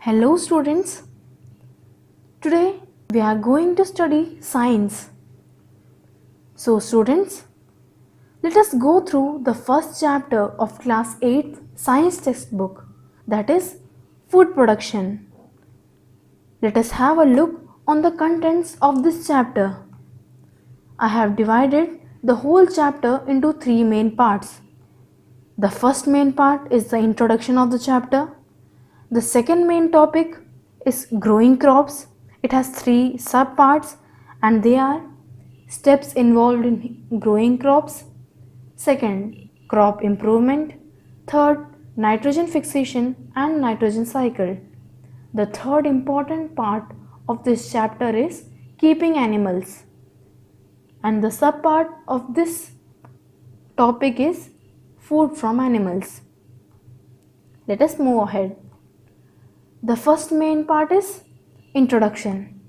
Hello students, today we are going to study science. So students, let us go through the first chapter of class 8 science textbook, that is food production. Let us have a look on the contents of this chapter. I have divided the whole chapter into three main parts. The first main part is the introduction of the chapter. The second main topic is growing crops. It has three subparts and they are steps involved in growing crops. Second, crop improvement. Third, nitrogen fixation and nitrogen cycle. The third important part of this chapter is keeping animals. And the subpart of this topic is food from animals. Let us move ahead. The first main part is introduction.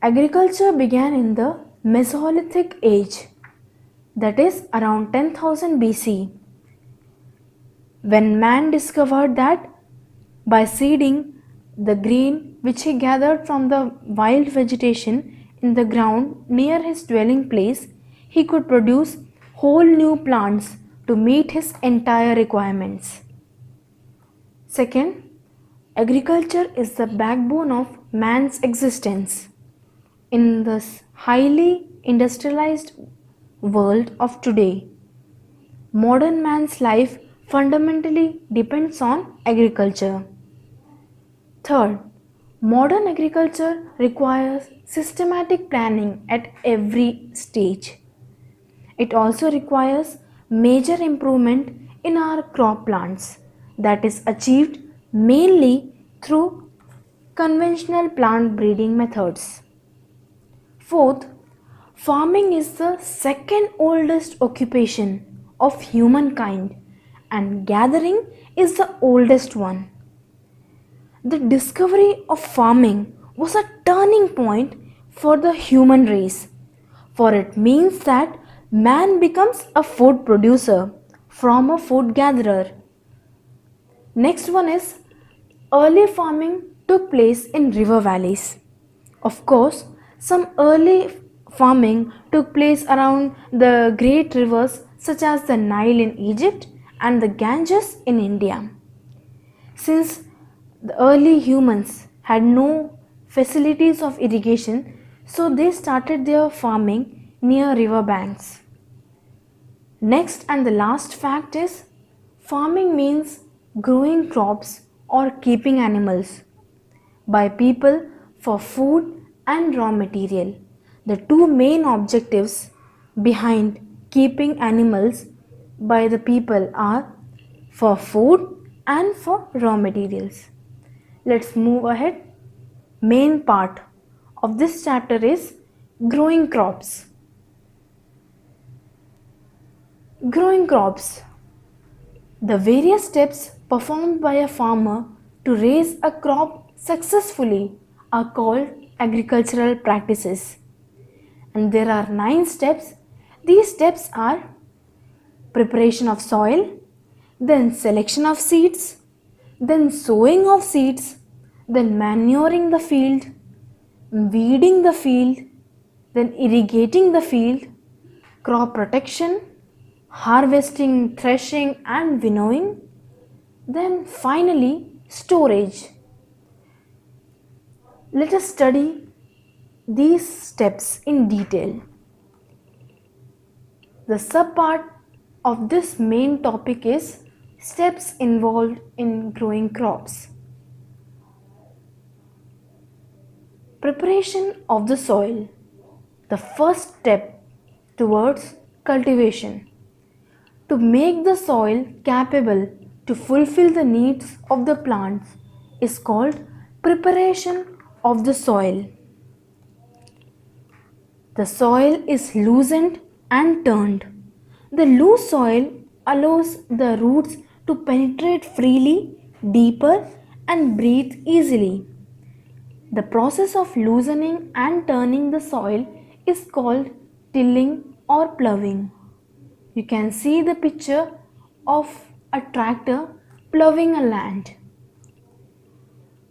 Agriculture began in the Mesolithic age, that is around 10,000 BC, when man discovered that by seeding the grain which he gathered from the wild vegetation in the ground near his dwelling place, he could produce whole new plants to meet his entire requirements. Second, agriculture is the backbone of man's existence. In this highly industrialized world of today, modern man's life fundamentally depends on agriculture. Third, modern agriculture requires systematic planning at every stage. It also requires major improvement in our crop plants that is achieved mainly through conventional plant breeding methods. Fourth, farming is the second oldest occupation of humankind and gathering is the oldest one. The discovery of farming was a turning point for the human race, for it means that man becomes a food producer from a food gatherer. Next one is early farming took place in river valleys. Of course, some early farming took place around the great rivers such as the Nile in Egypt and the Ganges in India. Since the early humans had no facilities of irrigation, so they started their farming near river banks. Next and the last fact is farming means growing crops or keeping animals by people for food and raw material. The two main objectives behind keeping animals by the people are for food and for raw materials. Let's move ahead. Main part of this chapter is growing crops. Growing crops. The various steps performed by a farmer to raise a crop successfully are called agricultural practices. And there are 9 steps. These steps are preparation of soil, then selection of seeds, then sowing of seeds, then manuring the field, weeding the field, then irrigating the field, crop protection, harvesting, threshing and winnowing, then finally storage. Let us study these steps in detail. The subpart of this main topic is steps involved in growing crops. Preparation of the soil. The first step towards cultivation. To make the soil capable to fulfill the needs of the plants is called preparation of the soil. The soil is loosened and turned. The loose soil allows the roots to penetrate freely, deeper and breathe easily. The process of loosening and turning the soil is called tilling or ploughing. You can see the picture of a tractor Ploughing a land.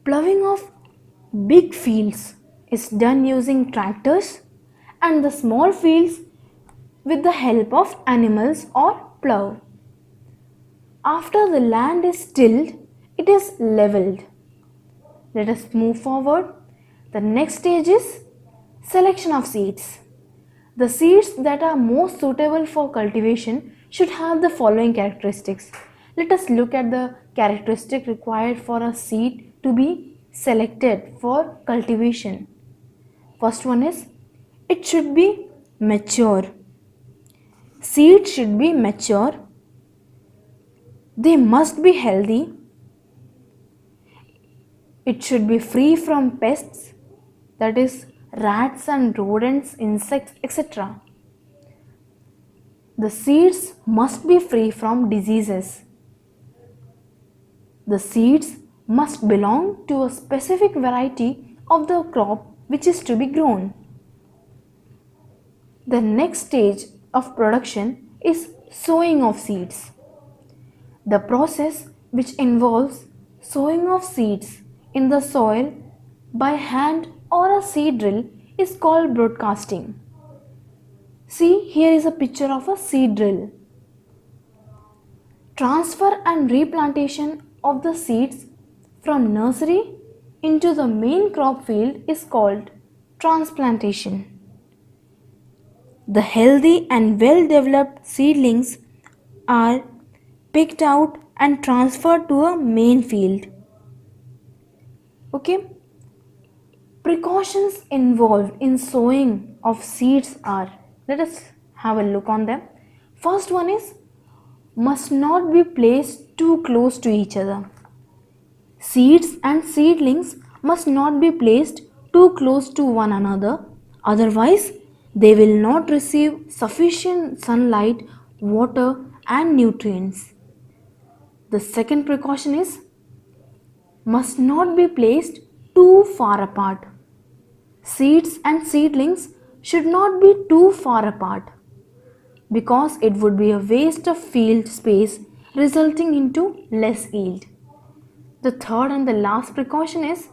Ploughing of big fields is done using tractors and the small fields with the help of animals or plough. After the land is tilled, it is leveled. Let us move forward. The next stage is selection of seeds. The seeds that are most suitable for cultivation should have the following characteristics. Let us look at the characteristic required for a seed to be selected for cultivation. First one is it should be mature. Seeds should be mature. They must be healthy. It should be free from pests, that is rats and rodents, insects, etc. The seeds must be free from diseases. The seeds must belong to a specific variety of the crop which is to be grown. The next stage of production is sowing of seeds. The process which involves sowing of seeds in the soil by hand or a seed drill is called broadcasting. See, here is a picture of a seed drill. Transfer and replantation of the seeds from nursery into the main crop field is called transplantation. The healthy and well developed seedlings are picked out and transferred to a main field. Okay. Precautions involved in sowing of seeds are, let us have a look on them. First one is must not be placed too close to each other. Seeds and seedlings must not be placed too close to one another, otherwise they will not receive sufficient sunlight, water and nutrients. The second precaution is must not be placed too far apart. Seeds and seedlings should not be too far apart because it would be a waste of field space resulting into less yield. The third and the last precaution is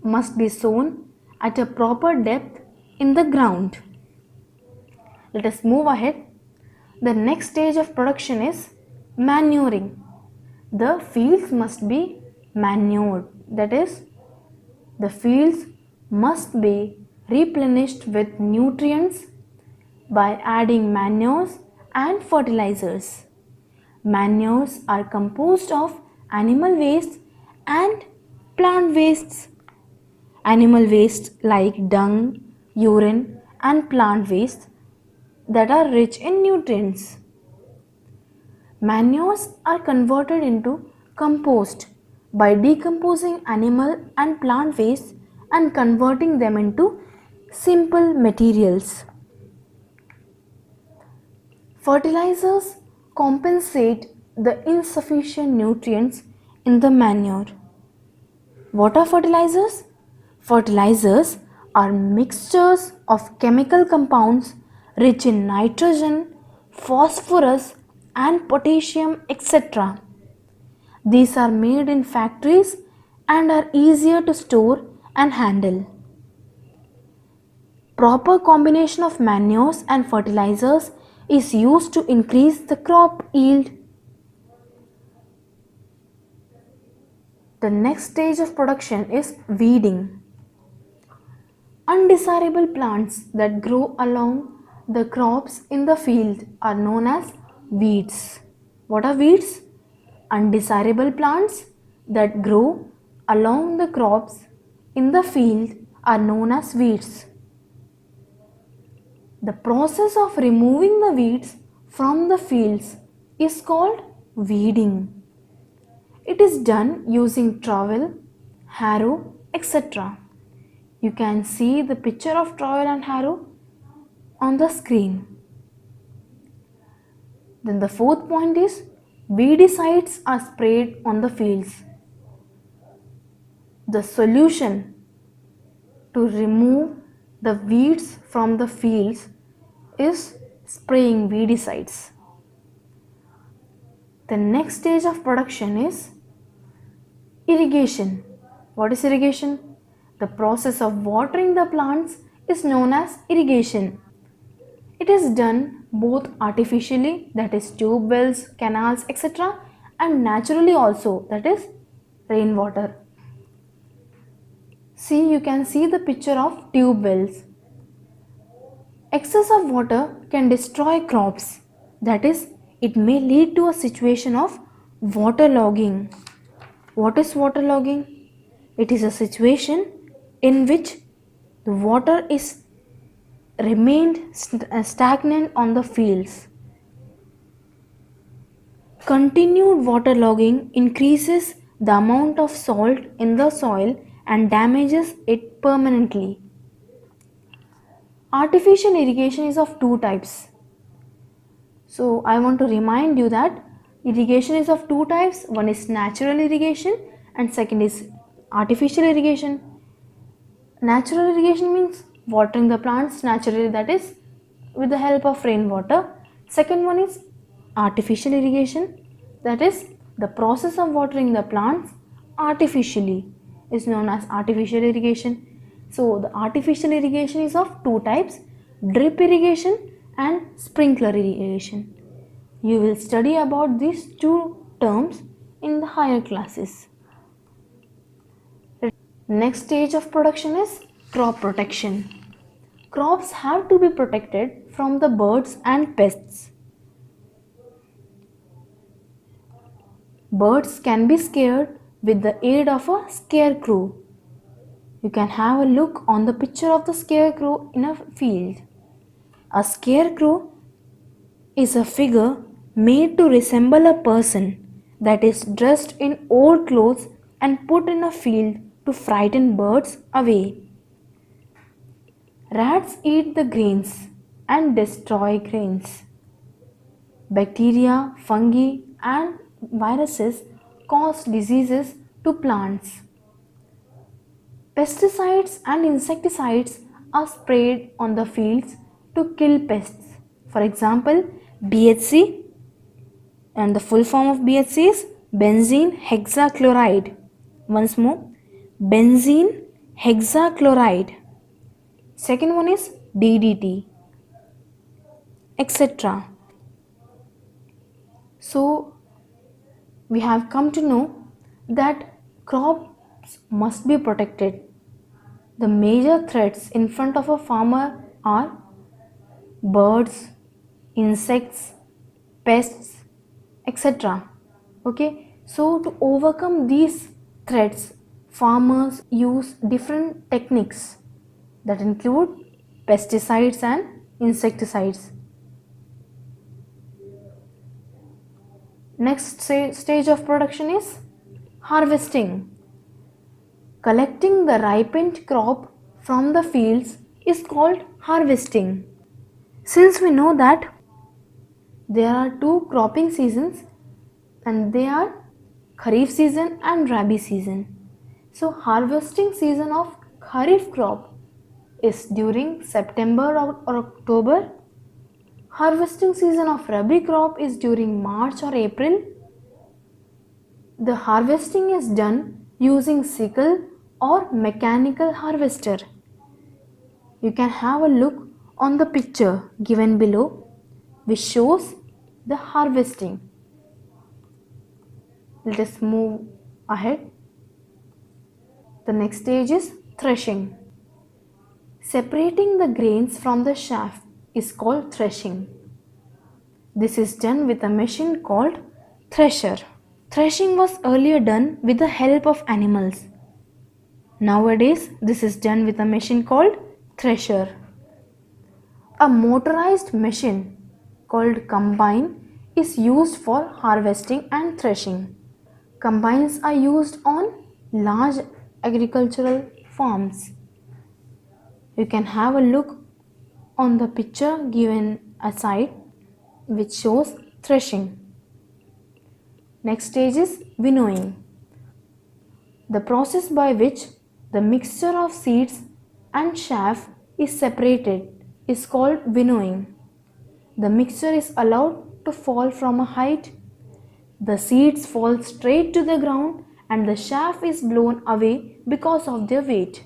must be sown at a proper depth in the ground. Let us move ahead. The next stage of production is manuring. The fields must be manured, that is, the fields must be replenished with nutrients by adding manures and fertilizers. Manures are composed of animal waste and plant wastes. Animal waste like dung, urine and plant waste that are rich in nutrients. Manures are converted into compost by decomposing animal and plant waste and converting them into simple materials. Fertilizers compensate the insufficient nutrients in the manure. What are fertilizers? Fertilizers are mixtures of chemical compounds rich in nitrogen, phosphorus and potassium, etc. These are made in factories and are easier to store and handle. Proper combination of manures and fertilizers is used to increase the crop yield. The next stage of production is weeding. Undesirable plants that grow along the crops in the field are known as weeds. What are weeds? Undesirable plants that grow along the crops in the field are known as weeds. The process of removing the weeds from the fields is called weeding. It is done using trowel, harrow, etc. You can see the picture of trowel and harrow on the screen. Then the fourth point is weedicides are sprayed on the fields. The solution to remove the weeds from the fields is spraying weedicides. The next stage of production is irrigation. What is irrigation? The process of watering the plants is known as irrigation. It is done both artificially, that is tube wells, canals, etc., and naturally also, that is rainwater. See, you can see the picture of tube wells. Excess of water can destroy crops. That is, it may lead to a situation of waterlogging. What is waterlogging? It is a situation in which the water is remained stagnant on the fields. Continued waterlogging increases the amount of salt in the soil and damages it permanently. Artificial irrigation is of two types. So I want to remind you that irrigation is of two types. One is natural irrigation and second is artificial irrigation. Natural irrigation means watering the plants naturally, that is with the help of rainwater. Second one is artificial irrigation, that is the process of watering the plants artificially is known as artificial irrigation. So the artificial irrigation is of two types, drip irrigation and sprinkler irrigation. You will study about these two terms in the higher classes. Next stage of production is crop protection. Crops have to be protected from the birds and pests. Birds can be scared with the aid of a scarecrow. You can have a look on the picture of the scarecrow in a field. A scarecrow is a figure made to resemble a person that is dressed in old clothes and put in a field to frighten birds away. Rats eat the grains and destroy grains. Bacteria, fungi, and viruses cause diseases to plants. Pesticides and insecticides are sprayed on the fields to kill pests. For example, BHC, and the full form of BHC is benzene hexachloride. Once more, benzene hexachloride. Second one is DDT, etc. So we have come to know that crops must be protected. The major threats in front of a farmer are birds, insects, pests, etc. Okay, so to overcome these threats, farmers use different techniques that include pesticides and insecticides. Next stage of production is harvesting. Collecting the ripened crop from the fields is called harvesting. Since we know that there are two cropping seasons and they are Kharif season and Rabi season. So harvesting season of Kharif crop is during September or October. Harvesting season of Rabi crop is during March or April. The harvesting is done using sickle or mechanical harvester. You can have a look on the picture given below which shows the harvesting. Let us move ahead. The next stage is threshing. Separating the grains from the chaff is called threshing. This is done with a machine called thresher. Threshing was earlier done with the help of animals. Nowadays, this is done with a machine called thresher. A motorized machine called combine is used for harvesting and threshing. Combines are used on large agricultural farms. You can have a look on the picture given aside which shows threshing. Next stage is winnowing. The process by which the mixture of seeds and chaff is separated is called winnowing. The mixture is allowed to fall from a height The seeds fall straight to the ground and the chaff is blown away because of their weight.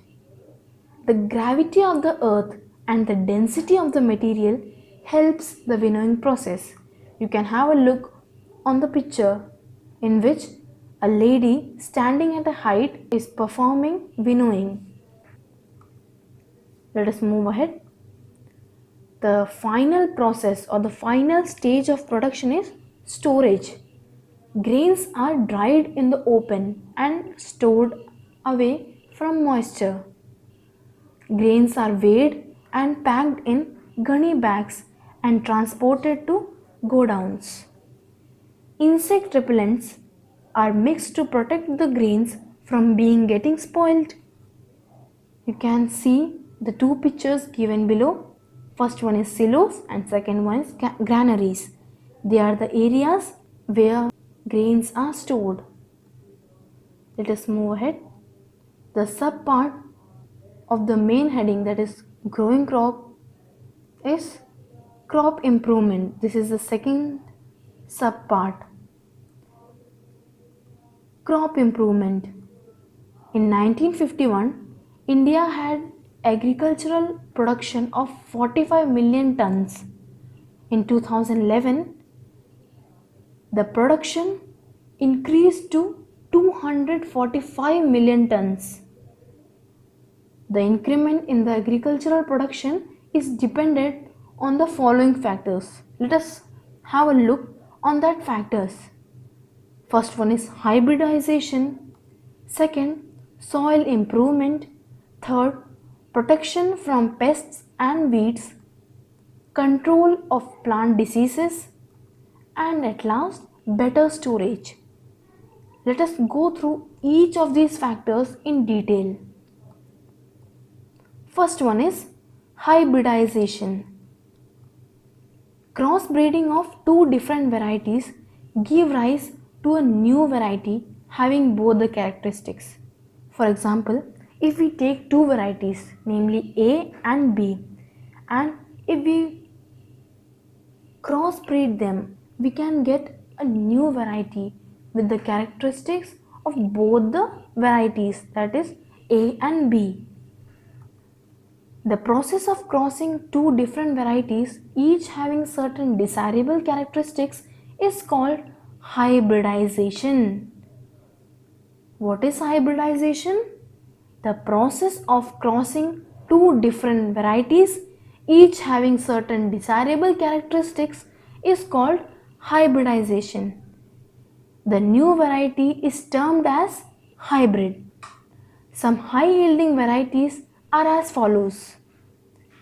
The gravity of the earth and the density of the material helps the winnowing process. You can have a look on the picture in which a lady standing at a height is performing winnowing. Let us move ahead. The final process or the final stage of production is storage. Grains are dried in the open and stored away from moisture. Grains are weighed and packed in gunny bags and transported to godowns. Insect repellents are mixed to protect the grains from being getting spoiled. You can see the two pictures given below. First one is silos and second one is granaries. They are the areas where grains are stored. Let us move ahead. The sub part of the main heading, that is growing crop, is crop improvement. This is the second sub part. Crop improvement. In 1951, India had agricultural production of 45 million tons. In 2011, the production increased to 245 million tons. The increment in the agricultural production is dependent on the following factors. Let us have a look on that factors. First one is hybridization. Second, soil improvement. Third, protection from pests and weeds. Control of plant diseases. And at last, better storage. Let us go through each of these factors in detail. First one is hybridization. Crossbreeding of two different varieties give rise to a new variety having both the characteristics. For example, if we take two varieties, namely A and B, and if we crossbreed them, we can get a new variety with the characteristics of both the varieties, that is A and B. The process of crossing two different varieties, each having certain desirable characteristics, is called hybridization. What is hybridization? The process of crossing two different varieties, each having certain desirable characteristics, is called hybridization. The new variety is termed as hybrid. Some high yielding varieties are as follows: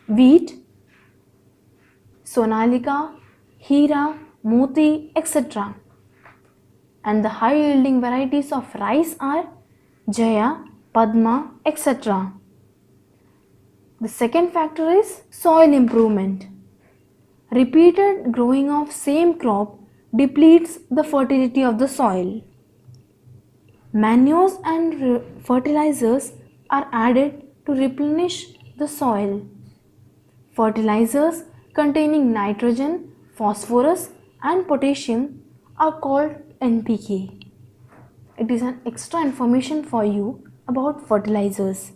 wheat, Sonalika, Hira, Moti, etc. And the high yielding varieties of rice are Jaya, Padma, etc. The second factor is soil improvement. Repeated growing of same crop depletes the fertility of the soil. Manures and fertilizers are added to replenish the soil. Fertilizers containing nitrogen, phosphorus and potassium are called NPK. It is an extra information for you about fertilizers.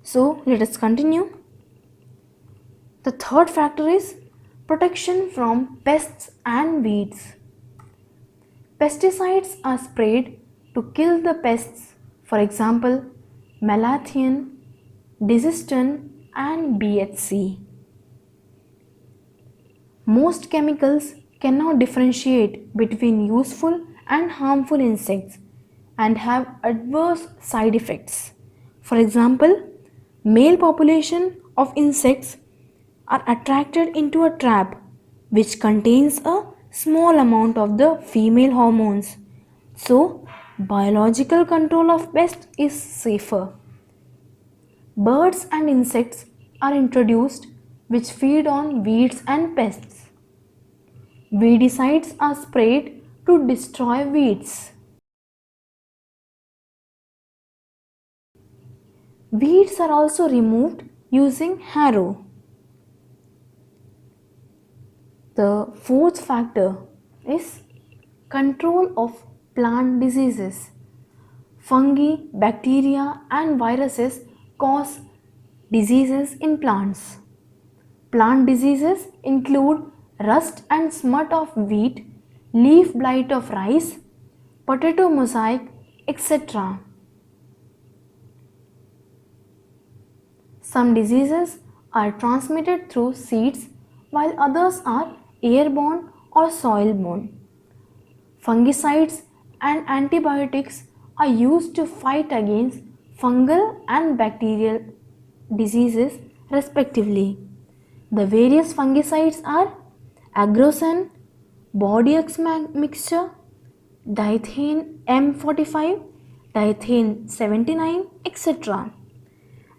So let us continue. The third factor is protection from pests and weeds. Pesticides are sprayed to kill the pests, for example, malathion, diziston and BHC. Most chemicals cannot differentiate between useful and harmful insects and have adverse side effects. For example, male population of insects are attracted into a trap which contains a small amount of the female hormones. So, biological control of pests is safer. Birds and insects are introduced which feed on weeds and pests. Weedicides are sprayed to destroy weeds. Weeds are also removed using harrow. The fourth factor is control of plant diseases. Fungi, bacteria, and viruses cause diseases in plants. Plant diseases include rust and smut of wheat, leaf blight of rice, potato mosaic, etc. Some diseases are transmitted through seeds while others are airborne or soil-borne. Fungicides and antibiotics are used to fight against fungal and bacterial diseases respectively. The various fungicides are Agrocen, Bodex mixture, Dithane M45, Dithane 79, etc.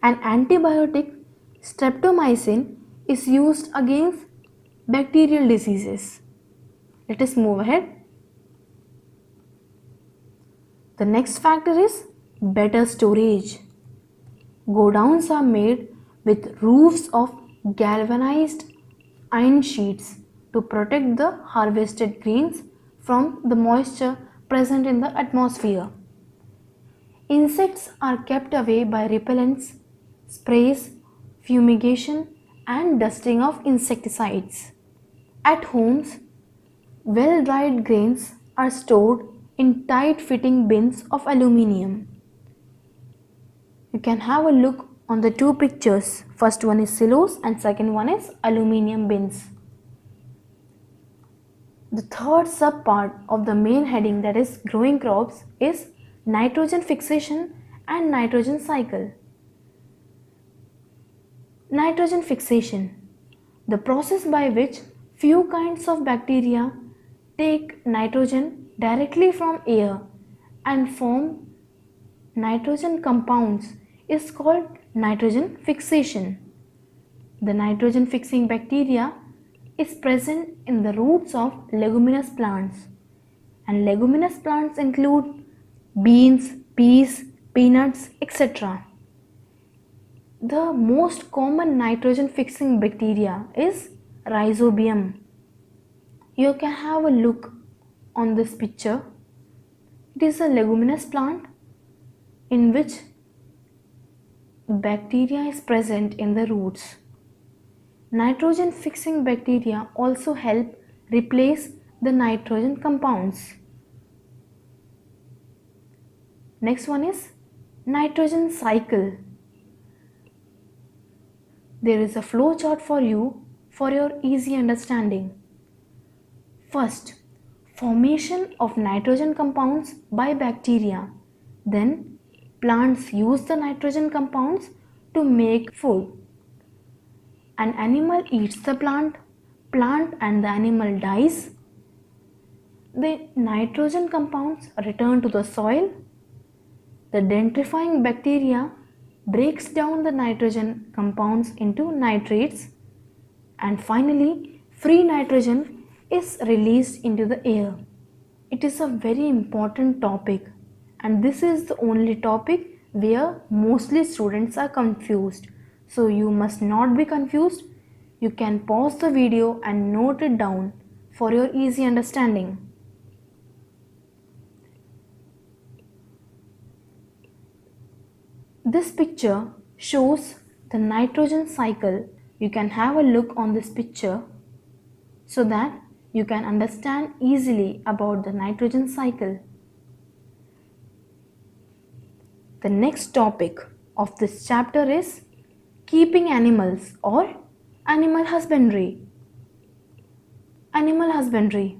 An antibiotic, streptomycin, is used against bacterial diseases. Let us move ahead. The next factor is better storage. Godowns are made with roofs of galvanized iron sheets to protect the harvested grains from the moisture present in the atmosphere. Insects are kept away by repellents, sprays, fumigation, and dusting of insecticides. At homes, well-dried grains are stored in tight-fitting bins of aluminium. You can have a look on the two pictures. First one is silos and second one is aluminium bins. The third sub-part of the main heading, that is growing crops, is nitrogen fixation and nitrogen cycle. Nitrogen fixation, the process by which few kinds of bacteria take nitrogen directly from air and form nitrogen compounds, is called nitrogen fixation. The nitrogen fixing bacteria is present in the roots of leguminous plants, and leguminous plants include beans, peas, peanuts, etc. The most common nitrogen fixing bacteria is Rhizobium. You can have a look on this picture. It is a leguminous plant in which bacteria is present in the roots. Nitrogen fixing bacteria also help replace the nitrogen compounds. Next one is nitrogen cycle. There is a flow chart for you for your easy understanding. First, formation of nitrogen compounds by bacteria. Then, plants use the nitrogen compounds to make food. An animal eats the plant and the animal dies. The nitrogen compounds return to the soil. The denitrifying bacteria breaks down the nitrogen compounds into nitrates, and finally free nitrogen is released into the air. It is a very important topic, and this is the only topic where mostly students are confused. So you must not be confused. You can pause the video and note it down for your easy understanding. This picture shows the nitrogen cycle. You can have a look on this picture so that you can understand easily about the nitrogen cycle. The next topic of this chapter is keeping animals or animal husbandry. Animal husbandry,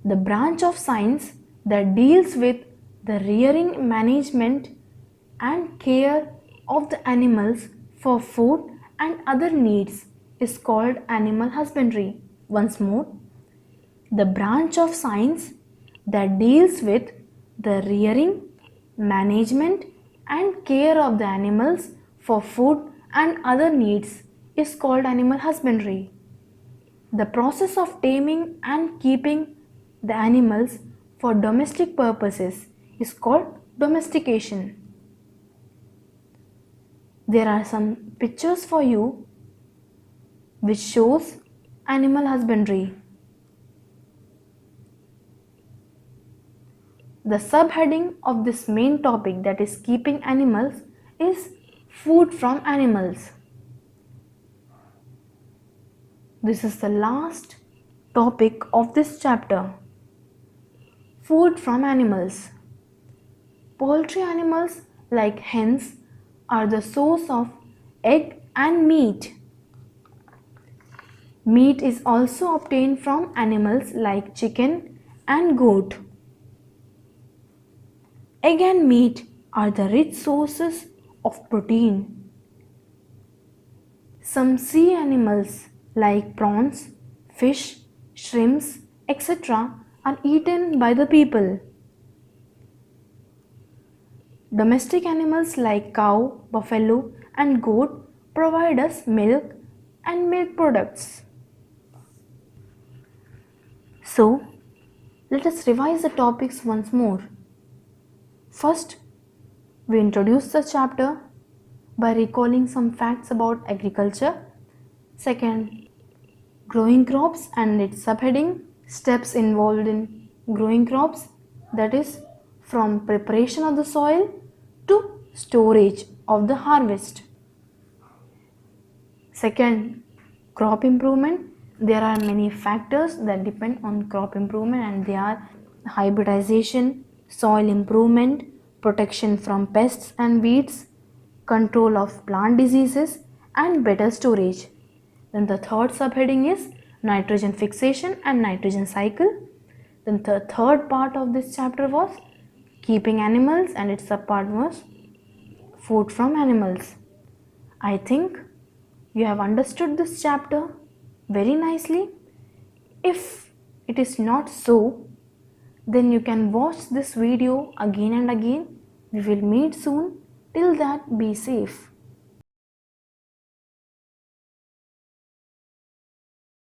the branch of science that deals with the rearing, management and care of the animals for food and other needs, is called animal husbandry. Once more, the branch of science that deals with the rearing, management and care of the animals for food and other needs is called animal husbandry. The process of taming and keeping the animals for domestic purposes is called domestication. There are some pictures for you which shows animal husbandry. The subheading of this main topic, that is keeping animals, is food from animals. This is the last topic of this chapter. Food from animals. Poultry animals like hens are the source of egg and meat. Meat is also obtained from animals like chicken and goat. Egg and meat are the rich sources of protein. Some sea animals like prawns, fish, shrimps, etc. are eaten by the people. Domestic animals like cow, buffalo, and goat provide us milk and milk products. So, let us revise the topics once more. First, we introduce the chapter by recalling some facts about agriculture. Second, growing crops and its subheading, steps involved in growing crops, that is from preparation of the soil to storage of the harvest. Second, crop improvement. There are many factors that depend on crop improvement, and they are hybridization, soil improvement, protection from pests and weeds, control of plant diseases, and better storage. Then the third subheading is nitrogen fixation and nitrogen cycle. Then the third part of this chapter was keeping animals, and its subpart was food from animals. I think you have understood this chapter very nicely. If it is not so, then you can watch this video again and again. We will meet soon. Till that, be safe.